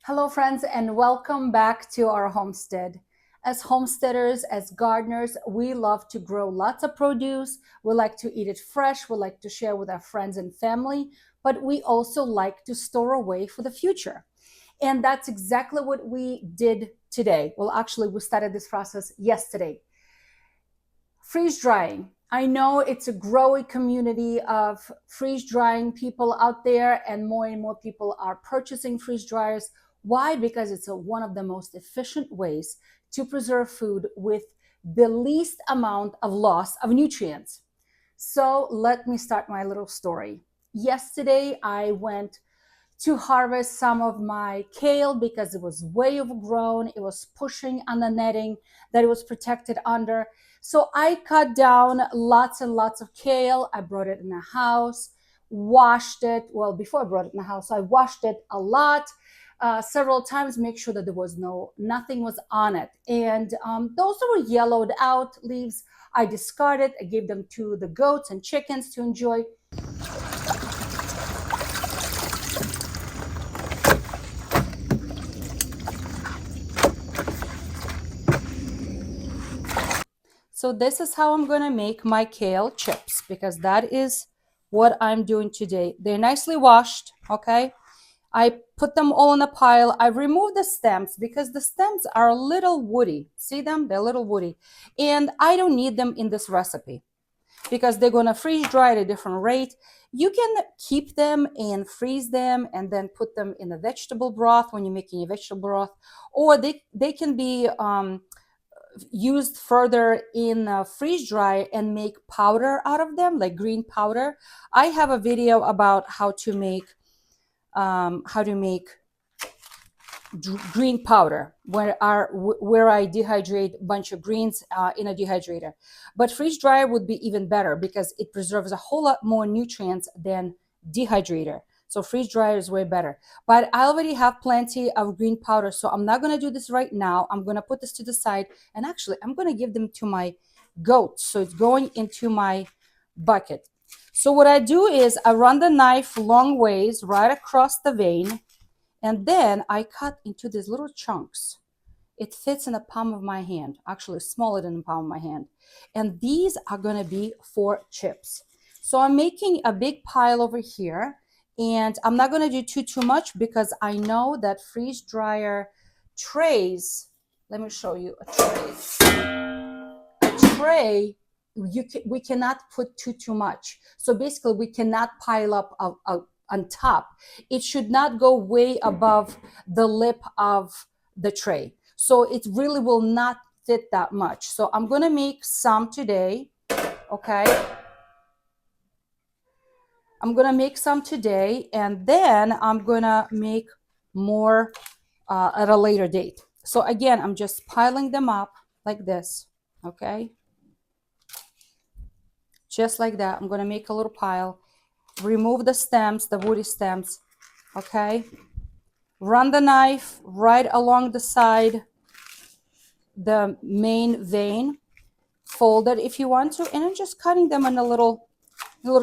Hello, friends, and welcome back to our homestead. As homesteaders, as gardeners, we love to grow lots of produce. We like to eat it fresh. We like to share with our friends and family, but we also like to store away for the future. And that's exactly what we did today. Well, actually, we started this process yesterday. Freeze drying. I know it's a growing community of freeze drying people out there, and more people are purchasing freeze dryers. Why? Because it's one of the most efficient ways to preserve food with the least amount of loss of nutrients. So let me start my little story. Yesterday, I went to harvest some of my kale because it was way overgrown. It was pushing on the netting that it was protected under. So I cut down lots and lots of kale. I brought it in the house, washed it. Well, before I brought it in the house, I washed it a lot. Several times, make sure that there was nothing was on it. And those that were yellowed out leaves, I discarded. I gave them to the goats and chickens to enjoy. So this is how I'm gonna make my kale chips because that is what I'm doing today. They're nicely washed, okay? I put them all in a pile. I removed the stems because the stems are a little woody. See them? They're a little woody. And I don't need them in this recipe because they're gonna freeze dry at a different rate. You can keep them and freeze them and then put them in a vegetable broth when you're making a vegetable broth, or they can be used further in freeze dry and make powder out of them, like green powder. I have a video about how to make green powder where I dehydrate a bunch of greens in a dehydrator. But freeze dryer would be even better because it preserves a whole lot more nutrients than dehydrator. So freeze dryer is way better. But I already have plenty of green powder, so I'm not going to do this right now. I'm going to put this to the side, and actually I'm going to give them to my goats. So it's going into my bucket. So what I do is I run the knife long ways right across the vein, and then I cut into these little chunks. It fits in the palm of my hand, actually smaller than the palm of my hand. And these are going to be for chips. So I'm making a big pile over here, and I'm not going to do too much because I know that freeze dryer trays, let me show you a tray. We cannot put too much. So basically we cannot pile up on top. It should not go way above the lip of the tray. So it really will not fit that much. So I'm going to make some today. Okay. I'm going to make some today, and then I'm going to make more at a later date. So again, I'm just piling them up like this. Okay. Just like that. I'm going to make a little pile. Remove the stems, the woody stems. Okay. Run the knife right along the side, the main vein. Fold it if you want to, and I'm just cutting them in little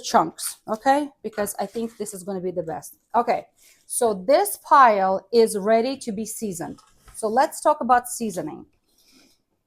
chunks, okay? Because I think this is going to be the best. Okay, so this pile is ready to be seasoned. So let's talk about seasoning.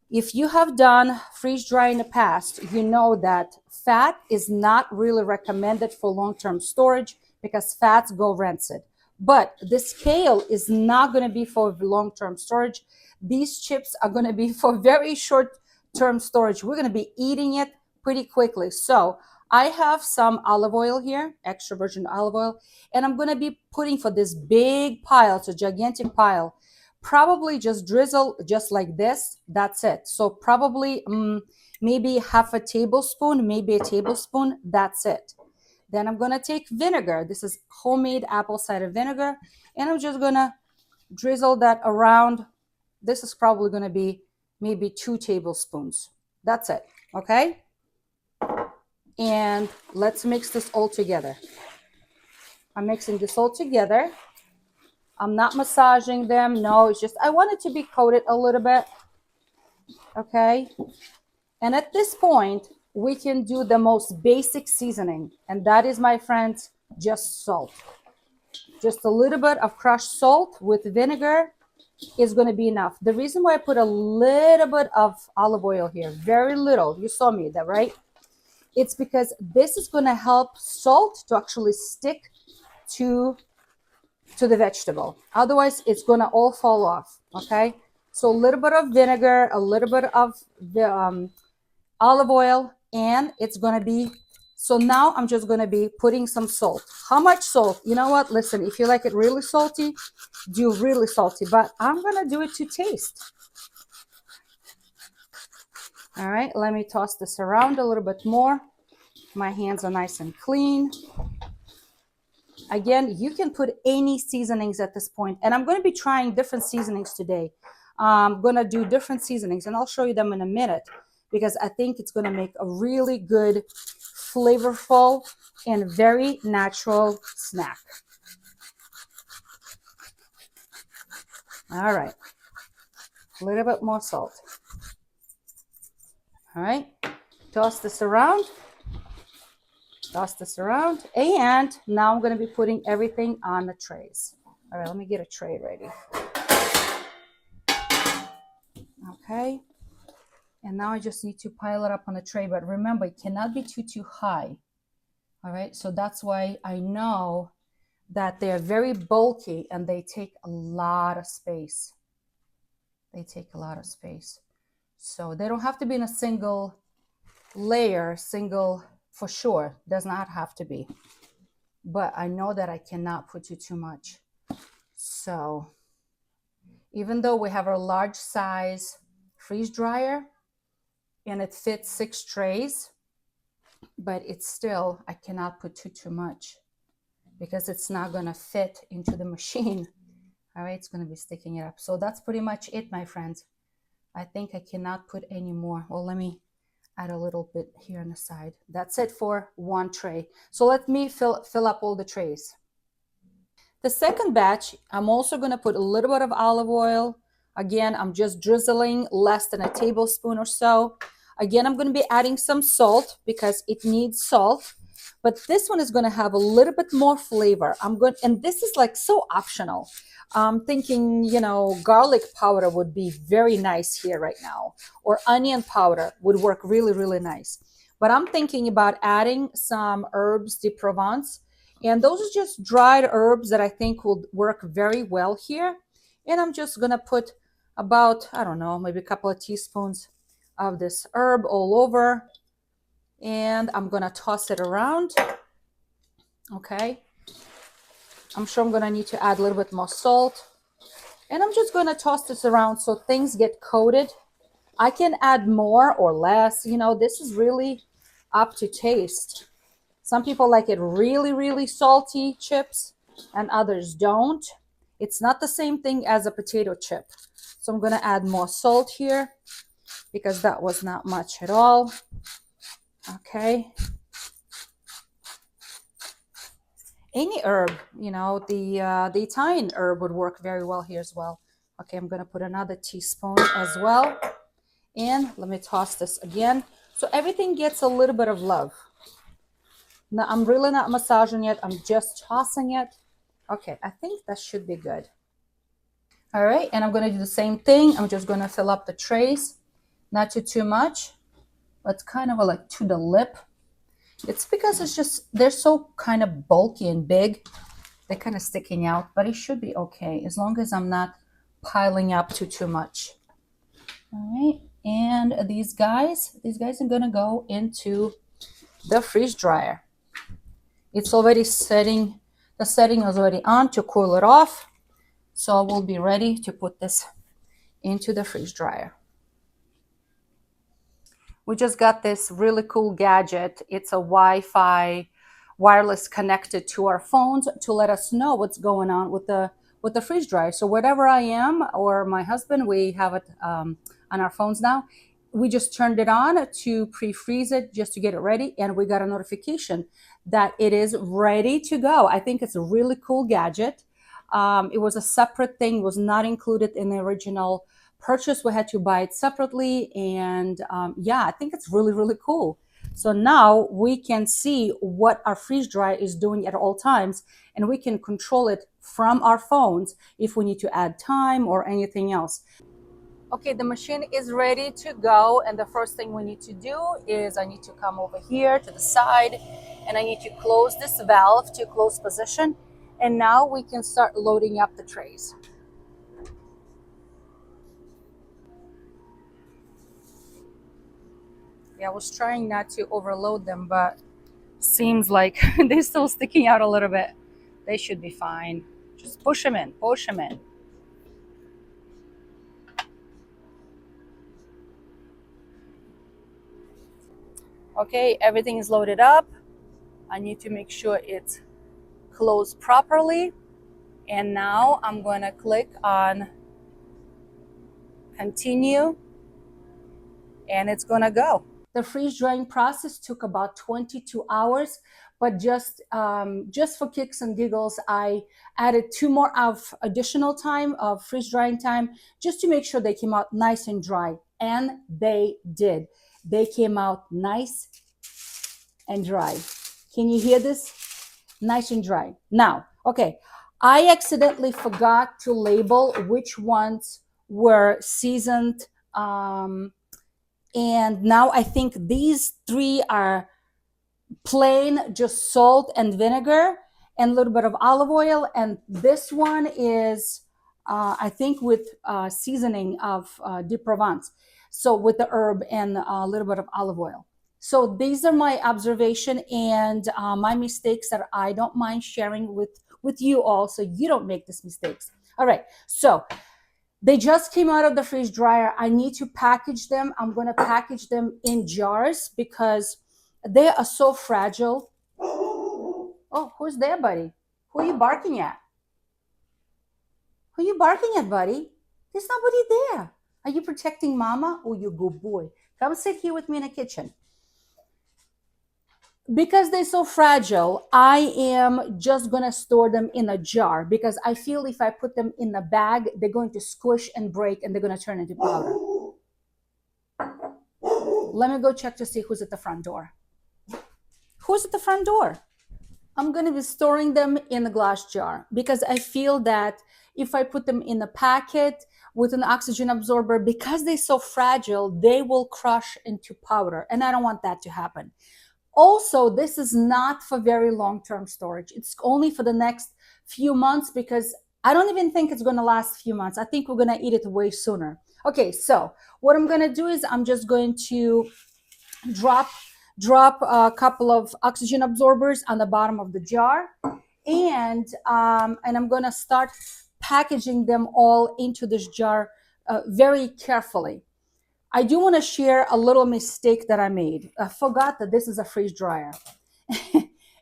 If you have done freeze dry in the past, you know that fat is not really recommended for long-term storage because fats go rancid. But this kale is not going to be for long-term storage. These chips are going to be for very short-term storage. We're going to be eating it pretty quickly. So I have some olive oil here, extra virgin olive oil, and I'm going to be putting for this big pile, it's a gigantic pile, probably just drizzle just like this. That's it. So probably maybe half a tablespoon, maybe a tablespoon. That's it. Then I'm going to take vinegar. This is homemade apple cider vinegar. And I'm just going to drizzle that around. This is probably going to be maybe 2 tablespoons. That's it. Okay. And let's mix this all together. I'm mixing this all together. I'm not massaging them. No, it's just, I want it to be coated a little bit. Okay. And at this point, we can do the most basic seasoning. And that is, my friends, just salt. Just a little bit of crushed salt with vinegar is going to be enough. The reason why I put a little bit of olive oil here, very little, you saw me that, right? It's because this is going to help salt to actually stick to the vegetable. Otherwise, it's going to all fall off, okay? So a little bit of vinegar, a little bit of the olive oil, and it's going to be, so now I'm just going to be putting some salt. How much salt? You know what? Listen, if you like it really salty, do really salty, but I'm going to do it to taste. All right, let me toss this around a little bit more. My hands are nice and clean. Again, you can put any seasonings at this point, and I'm going to be trying different seasonings today. I'm going to do different seasonings, and I'll show you them in a minute because I think it's going to make a really good, flavorful, and very natural snack. All right, a little bit more salt. All right, toss this around. Toss this around, and now I'm going to be putting everything on the trays. All right, let me get a tray ready. Okay, and now I just need to pile it up on the tray, but remember, it cannot be too high. All right, so that's why I know that they're very bulky and they take a lot of space. They take a lot of space. So they don't have to be in a single layer, for sure, does not have to be. But I know that I cannot put too much. So even though we have a large size freeze dryer and it fits 6 trays, but it's still, I cannot put too much because it's not going to fit into the machine. All right, it's going to be sticking it up. So that's pretty much it, my friends. I think I cannot put any more. Well, let me add a little bit here on the side. That's it for one tray. So let me fill up all the trays. The second batch, I'm also going to put a little bit of olive oil. Again, I'm just drizzling less than a tablespoon or so. Again, I'm going to be adding some salt because it needs salt. But this one is going to have a little bit more flavor. And this is like so optional. I'm thinking, garlic powder would be very nice here right now, or onion powder would work really, really nice. But I'm thinking about adding some herbs de Provence, and those are just dried herbs that I think will work very well here. And I'm just going to put about, I don't know, maybe a couple of teaspoons of this herb all over. And I'm going to toss it around. Okay. I'm sure I'm going to need to add a little bit more salt. And I'm just going to toss this around so things get coated. I can add more or less. This is really up to taste. Some people like it really, really salty chips and others don't. It's not the same thing as a potato chip. So I'm going to add more salt here because that was not much at all. Okay. Any herb, the Italian herb would work very well here as well. Okay, I'm going to put another teaspoon as well. And let me toss this again. So everything gets a little bit of love. Now, I'm really not massaging it. I'm just tossing it. Okay, I think that should be good. All right, and I'm going to do the same thing. I'm just going to fill up the trays. Not too much, but kind of like to the lip. It's because they're so kind of bulky and big. They're kind of sticking out, but it should be okay as long as I'm not piling up too much. All right, and these guys are gonna go into the freeze dryer. It's already setting, the setting is already on to cool it off. So we'll be ready to put this into the freeze dryer. We just got this really cool gadget. It's a Wi-Fi wireless connected to our phones to let us know what's going on with the freeze dryer. So wherever I am or my husband, we have it on our phones now. We just turned it on to pre-freeze it just to get it ready, and we got a notification that it is ready to go. I think it's a really cool gadget. It was a separate thing, was not included in the original purchase. We had to buy it separately, and yeah, I think it's really, really cool. So now we can see what our freeze dry is doing at all times, and we can control it from our phones if we need to add time or anything else. Okay, the machine is ready to go, and the first thing we need to do is I need to come over here to the side, and I need to close this valve to close position, and now we can start loading up the trays. Yeah, I was trying not to overload them, but seems like they're still sticking out a little bit. They should be fine. Just push them in, push them in. Okay, everything is loaded up. I need to make sure it's closed properly. And now I'm going to click on continue, and it's going to go. The freeze drying process took about 22 hours, but just for kicks and giggles, I added 2 more of additional time of freeze drying time just to make sure they came out nice and dry. And they did. They came out nice and dry. Can you hear this? Nice and dry. Now, okay, I accidentally forgot to label which ones were seasoned. And now I think these 3 are plain, just salt and vinegar and a little bit of olive oil. And this one is, I think, with seasoning of de Provence. So with the herb and a little bit of olive oil. So these are my observation and my mistakes that I don't mind sharing with you all, so you don't make these mistakes. All right, so they just came out of the freeze dryer. I need to package them. I'm going to package them in jars because they are so fragile. Oh, who's there, buddy? Who are you barking at? Who are you barking at, buddy? There's nobody there. Are you protecting mama? Oh, you good boy. Come sit here with me in the kitchen. Because they're so fragile, I am just going to store them in a jar because I feel if I put them in a bag, they're going to squish and break and they're going to turn into powder. Let me go check to see who's at the front door. Who's at the front door? I'm going to be storing them in a glass jar because I feel that if I put them in a packet with an oxygen absorber, because they're so fragile, they will crush into powder. And I don't want that to happen. Also, this is not for very long-term storage. It's only for the next few months because I don't even think it's going to last a few months. I think we're going to eat it way sooner. Okay, so what I'm going to do is I'm just going to drop a couple of oxygen absorbers on the bottom of the jar, and I'm going to start packaging them all into this jar very carefully. I do want to share a little mistake that I made. I forgot that this is a freeze dryer.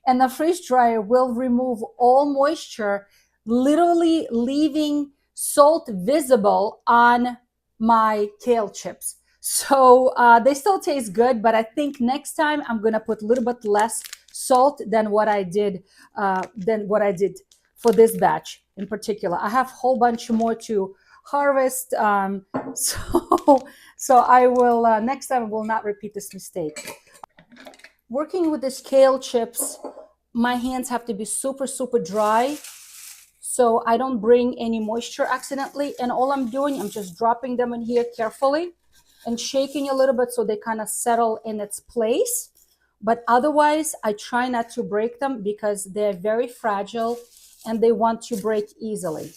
And the freeze dryer will remove all moisture, literally leaving salt visible on my kale chips. So they still taste good, but I think next time I'm going to put a little bit less salt than what I did for this batch in particular. I have a whole bunch more to harvest. So I will, next time I will not repeat this mistake. Working with these kale chips, my hands have to be super, super dry so I don't bring any moisture accidentally. And all I'm doing, I'm just dropping them in here carefully and shaking a little bit so they kind of settle in its place. But otherwise, I try not to break them because they're very fragile and they want to break easily.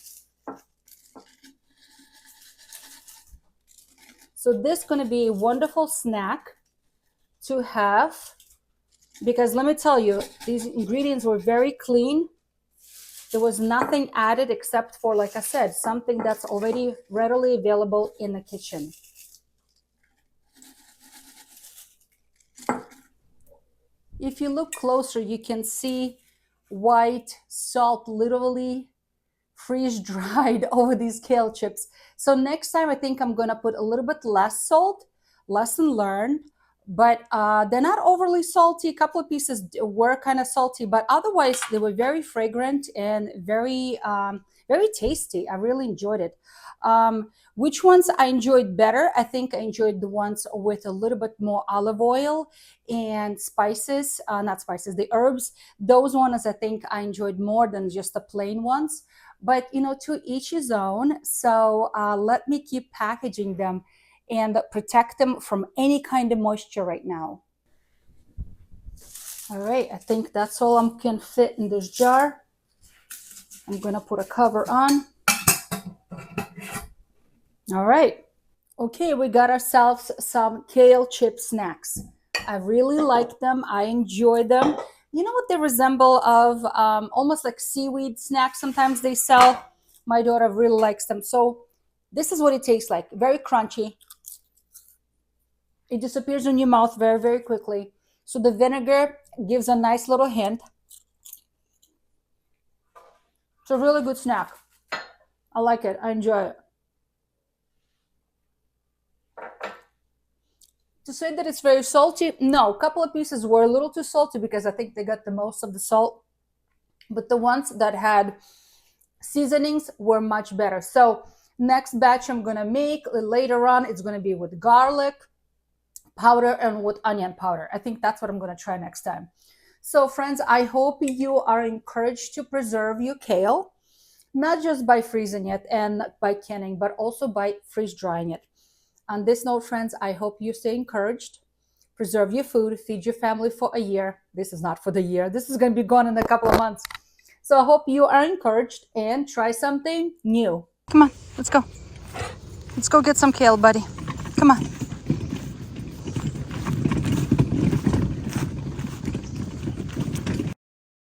So this is going to be a wonderful snack to have because let me tell you, these ingredients were very clean. There was nothing added except for, like I said, something that's already readily available in the kitchen. If you look closer, you can see white salt literally freeze dried over these kale chips. So next time I think I'm going to put a little bit less salt. Lesson learned. But they're not overly salty. A couple of pieces were kind of salty, but otherwise they were very fragrant and very very tasty. I really enjoyed it. Which ones I enjoyed better? I think I enjoyed the ones with a little bit more olive oil and spices, not spices, the herbs. Those ones I think I enjoyed more than just the plain ones. But to each his own. So let me keep packaging them and protect them from any kind of moisture right now. All right, I think that's all I can fit in this jar. I'm gonna put a cover on. All right. Okay, we got ourselves some kale chip snacks. I really like them. I enjoy them. You know what they resemble of almost like seaweed snacks sometimes they sell. My daughter really likes them. So this is what it tastes like. Very crunchy. It disappears in your mouth very, very quickly. So the vinegar gives a nice little hint. It's a really good snack. I like it. I enjoy it. To say that it's very salty, no. A couple of pieces were a little too salty because I think they got the most of the salt. But the ones that had seasonings were much better. So next batch I'm gonna make later on, it's gonna be with garlic powder and with onion powder. I think that's what I'm gonna try next time. So friends, I hope you are encouraged to preserve your kale, not just by freezing it and by canning, but also by freeze drying it. On this note, friends, I hope you stay encouraged. Preserve your food, feed your family for a year. This is not for the year. This is going to be gone in a couple of months. So I hope you are encouraged and try something new. Come on, let's go. Let's go get some kale, buddy. Come on.